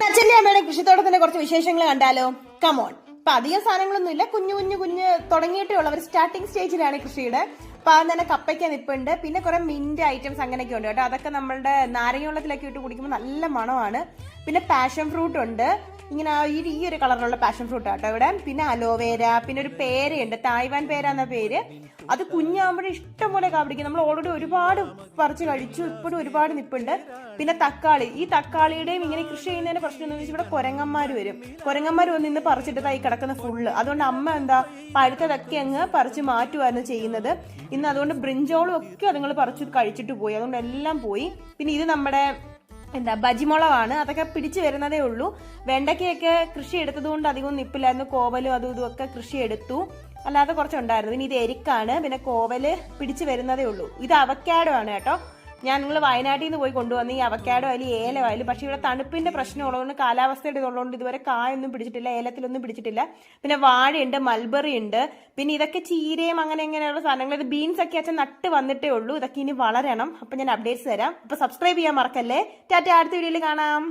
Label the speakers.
Speaker 1: അച്ഛന്റെ അമ്മയുടെ കൃഷിത്തോട്ടത്തിന്റെ കുറച്ച് വിശേഷങ്ങൾ കണ്ടാലോ? കമോൺ. അപ്പൊ അധികം സാധനങ്ങളൊന്നും ഇല്ല, കുഞ്ഞു തുടങ്ങിയിട്ടേ ഉള്ളവർ സ്റ്റാർട്ടിംഗ് സ്റ്റേജിലാണ് കൃഷിയുടെ. അപ്പൊ അത് തന്നെ കപ്പയ്ക്ക നിപ്പുണ്ട്, പിന്നെ കുറെ മിന്റ് ഐറ്റംസ് അങ്ങനെയൊക്കെ ഉണ്ട് കേട്ടോ. അതൊക്കെ നമ്മളുടെ നാരങ്ങ വെള്ളത്തിലൊക്കെ ഇട്ട് കുടിക്കുമ്പോൾ നല്ല മണമാണ്. പിന്നെ പാഷൻ ഫ്രൂട്ട് ഉണ്ട്, ഇങ്ങനെ ഈ ഒരു കളറിലുള്ള പാഷൻ ഫ്രൂട്ട് ആട്ടോ ഇവിടെ. പിന്നെ അലോവേര, പിന്നെ ഒരു പേരയുണ്ട്, തായ്വാൻ പേര എന്ന പേര്. അത് കുഞ്ഞാകുമ്പോഴേ ഇഷ്ടം പോലെ കാപിടിക്കും. നമ്മൾ ഓൾറെഡി ഒരുപാട് പറിച്ച് കഴിച്ചു, ഇപ്പോഴും ഒരുപാട് നിപ്പുണ്ട്. പിന്നെ തക്കാളി, ഈ തക്കാളിയുടെയും ഇങ്ങനെ കൃഷി ചെയ്യുന്നതിന്റെ പ്രശ്നം എന്ന് വെച്ചാൽ ഇവിടെ കുരങ്ങന്മാർ വരും. കുരങ്ങന്മാർ വന്ന് ഇന്ന് പറിച്ചിട്ട് തൈ കിടക്കുന്ന ഫുള്ള്. അതുകൊണ്ട് അമ്മ എന്താ പഴുത്തതൊക്കെ അങ്ങ് പറിച്ച് മാറ്റുമായിരുന്നു ചെയ്യുന്നത്. ഇന്ന് അതുകൊണ്ട് ബ്രിഞ്ചോളും ഒക്കെ അതുങ്ങൾ പറിച്ച് കഴിച്ചിട്ട് പോയി, അതുകൊണ്ട് എല്ലാം പോയി. പിന്നെ ഇത് നമ്മുടെ ബജിമുളകാണ്, അതൊക്കെ പിടിച്ചു വരുന്നതേ ഉള്ളൂ. വെണ്ടയ്ക്കൊക്കെ കൃഷി എടുത്തത് കൊണ്ട് അധികം നിപ്പില്ലായിരുന്നു. കോവലും അതും ഇതും ഒക്കെ കൃഷി എടുത്തു, അല്ലാതെ കുറച്ചുണ്ടായിരുന്നു. പിന്നെ ഇത് എരിക്കാണ്, പിന്നെ കോവല് പിടിച്ചു വരുന്നതേ ഉള്ളൂ. ഇത് അവക്കാഡോ ആണ് കേട്ടോ. ഞാൻ നിങ്ങൾ വയനാട്ടിൽ നിന്ന് പോയി കൊണ്ടുവന്ന ഈ അവക്കാഡോ ആയാലും ഏലമായാലും. പക്ഷെ ഇവിടെ തണുപ്പിന്റെ പ്രശ്നം ഉള്ളതുകൊണ്ട്, കാലാവസ്ഥയുടെ ഇതുള്ളതുകൊണ്ട് ഇതുവരെ കായൊന്നും പിടിച്ചിട്ടില്ല, ഏലത്തിലൊന്നും പിടിച്ചിട്ടില്ല. പിന്നെ വാഴയുണ്ട്, മൽബറി ഉണ്ട്, പിന്നെ ഇതൊക്കെ ചീരയും അങ്ങനെ ഇങ്ങനെയുള്ള സാധനങ്ങൾ. ഇത് ബീൻസ് ഒക്കെ അച്ഛൻ നട്ട് വന്നിട്ടേ ഉള്ളൂ. ഇതൊക്കെ ഇനി വളരണം. അപ്പൊ ഞാൻ അപ്ഡേറ്റ്സ് തരാം. അപ്പൊ സബ്സ്ക്രൈബ് ചെയ്യാൻ മറക്കല്ലേ. ടാറ്റ, അടുത്ത വീഡിയോയിൽ കാണാം.